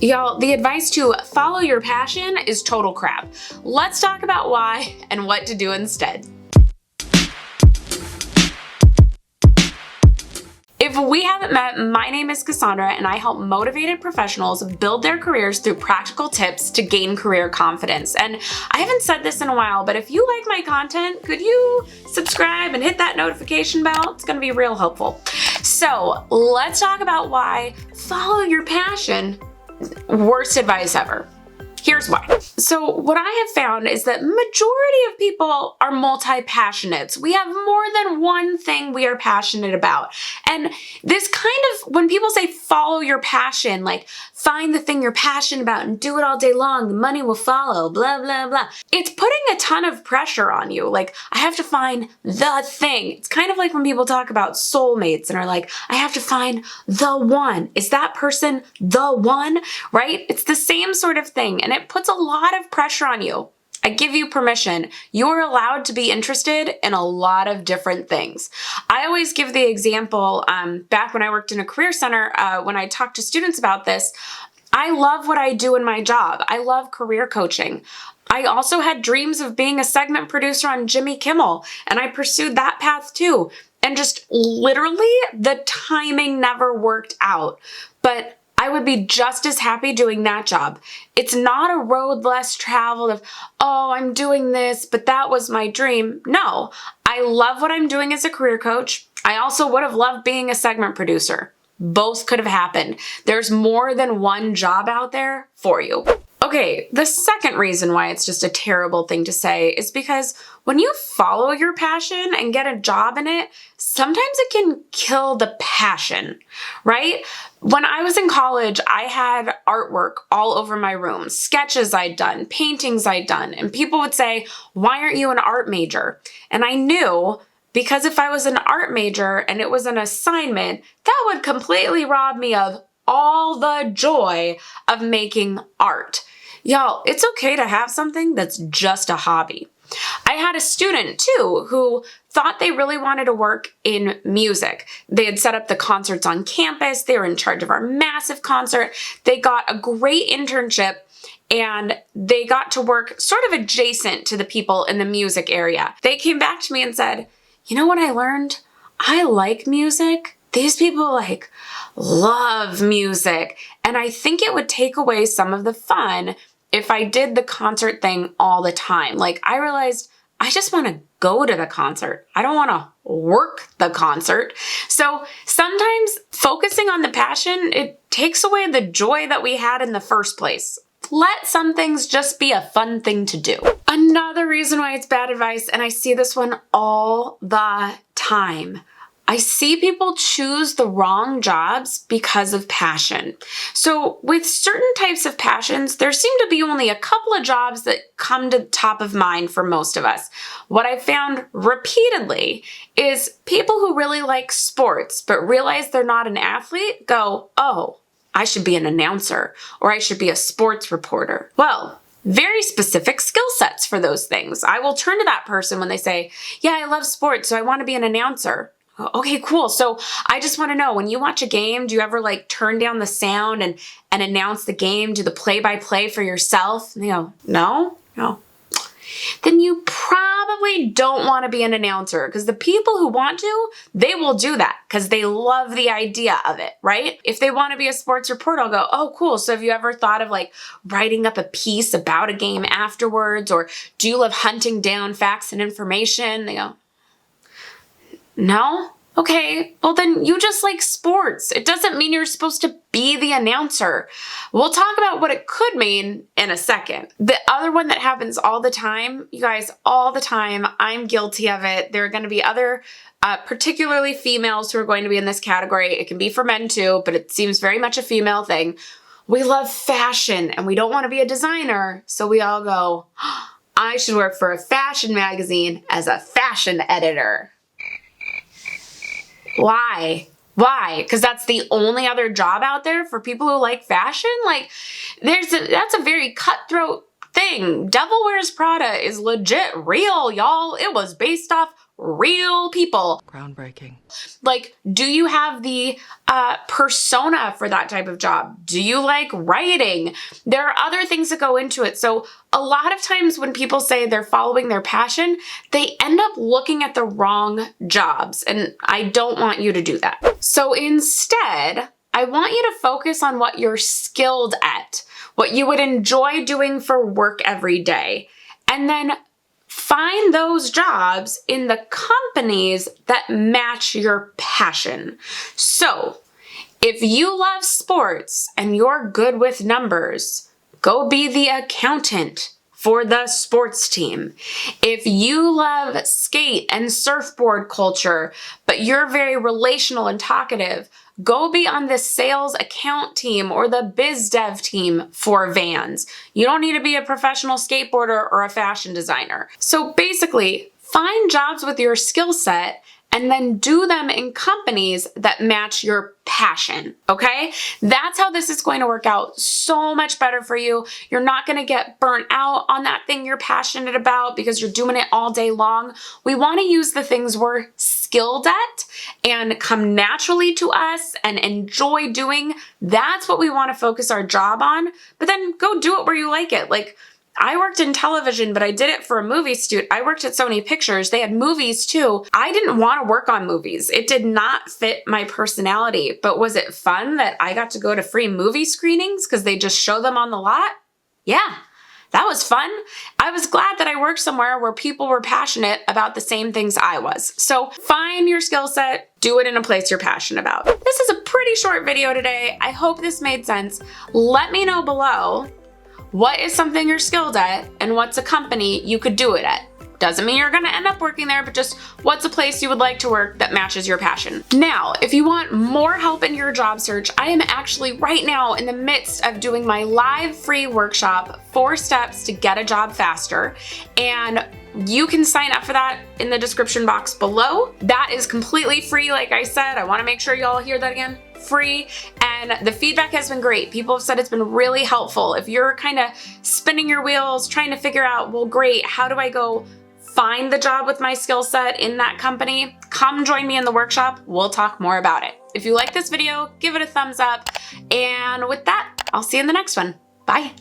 Y'all, the advice to follow your passion is total crap. Let's talk about why and what to do instead. If we haven't met, my name is Cassandra and I help motivated professionals build their careers through practical tips to gain career confidence. And I haven't said this in a while, but if you like my content, could you subscribe and hit that notification bell? It's gonna be real helpful. So let's talk about why follow your passion, worst advice ever. Here's why. So what I have found is that majority of people are multi-passionates. We have more than one thing we are passionate about. And this kind of, when people say follow your passion, like find the thing you're passionate about and do it all day long, the money will follow, blah, blah, blah. It's putting a ton of pressure on you. Like, I have to find the thing. It's kind of like when people talk about soulmates and are like, I have to find the one. Is that person the one, right? It's the same sort of thing. And it puts a lot of pressure on you. I give you permission. You're allowed to be interested in a lot of different things. I always give the example, back when I worked in a career center, when I talked to students about this, I love what I do in my job. I love career coaching. I also had dreams of being a segment producer on Jimmy Kimmel, and I pursued that path too. And just literally, the timing never worked out. But I would be just as happy doing that job. It's not a road less traveled of, oh, I'm doing this, but that was my dream. No, I love what I'm doing as a career coach. I also would have loved being a segment producer. Both could have happened. There's more than one job out there for you. Okay, the second reason why it's just a terrible thing to say is because when you follow your passion and get a job in it, sometimes it can kill the passion, right? When I was in college, I had artwork all over my room, sketches I'd done, paintings I'd done, and people would say, why aren't you an art major? And I knew, because if I was an art major and it was an assignment, that would completely rob me of all the joy of making art. Y'all, it's okay to have something that's just a hobby. I had a student too who thought they really wanted to work in music. They had set up the concerts on campus. They were in charge of our massive concert. They got a great internship and they got to work sort of adjacent to the people in the music area. They came back to me and said, you know what I learned? I like music. These people love music. And I think it would take away some of the fun if I did the concert thing all the time. Like, I realized I just want to go to the concert. I don't want to work the concert. So sometimes focusing on the passion, it takes away the joy that we had in the first place. Let some things just be a fun thing to do. Another reason why it's bad advice, and I see this one all the time, I see people choose the wrong jobs because of passion. So with certain types of passions, there seem to be only a couple of jobs that come to the top of mind for most of us. What I've found repeatedly is people who really like sports but realize they're not an athlete go, oh, I should be an announcer or I should be a sports reporter. Well, very specific skill sets for those things. I will turn to that person when they say, yeah, I love sports, so I want to be an announcer. Okay, cool. So I just want to know, when you watch a game, do you ever turn down the sound and announce the game, do the play-by-play for yourself? And they go, no. Then you probably don't want to be an announcer, because the people who want to, they will do that because they love the idea of it, right? If they want to be a sports reporter, I'll go, oh, cool. So have you ever thought of writing up a piece about a game afterwards? Or do you love hunting down facts and information? They go, no? Okay, well then you just like sports. It doesn't mean you're supposed to be the announcer. We'll talk about what it could mean in a second. The other one that happens all the time, you guys, all the time, I'm guilty of it. There are going to be other, particularly females who are going to be in this category. It can be for men too, but it seems very much a female thing. We love fashion and we don't want to be a designer. So we all go, I should work for a fashion magazine as a fashion editor. Why? Because that's the only other job out there for people who like fashion? That's a very cutthroat thing. Devil Wears Prada is legit real, y'all. It was based off real people. Groundbreaking. Like, do you have the persona for that type of job? Do you like writing? There are other things that go into it. So a lot of times when people say they're following their passion, they end up looking at the wrong jobs. And I don't want you to do that. So instead, I want you to focus on what you're skilled at, what you would enjoy doing for work every day. And then find those jobs in the companies that match your passion. So if you love sports and you're good with numbers, go be the accountant for the sports team. If you love skate and surfboard culture, but you're very relational and talkative, go be on the sales account team or the biz dev team for Vans. You don't need to be a professional skateboarder or a fashion designer. So basically, find jobs with your skill set and then do them in companies that match your passion, okay? That's how this is going to work out so much better for you. You're not gonna get burnt out on that thing you're passionate about because you're doing it all day long. We wanna use the things we're skilled at and come naturally to us and enjoy doing. That's what we wanna focus our job on, but then go do it where you like it. Like, I worked in television, but I did it for a movie studio. I worked at Sony Pictures. They had movies too. I didn't want to work on movies. It did not fit my personality, but was it fun that I got to go to free movie screenings because they just show them on the lot? Yeah, that was fun. I was glad that I worked somewhere where people were passionate about the same things I was. So find your skill set, do it in a place you're passionate about. This is a pretty short video today. I hope this made sense. Let me know below, what is something you're skilled at and what's a company you could do it at? Doesn't mean you're gonna end up working there, but just what's a place you would like to work that matches your passion? Now, if you want more help in your job search, I am actually right now in the midst of doing my live free workshop, 4 Steps to Get a Job Faster. And you can sign up for that in the description box below. That is completely free, like I said. I wanna make sure y'all hear that again. Free, and the feedback has been great. People have said it's been really helpful. If you're kind of spinning your wheels, trying to figure out, well, great, how do I go find the job with my skill set in that company? Come join me in the workshop. We'll talk more about it. If you like this video, give it a thumbs up. And with that, I'll see you in the next one. Bye.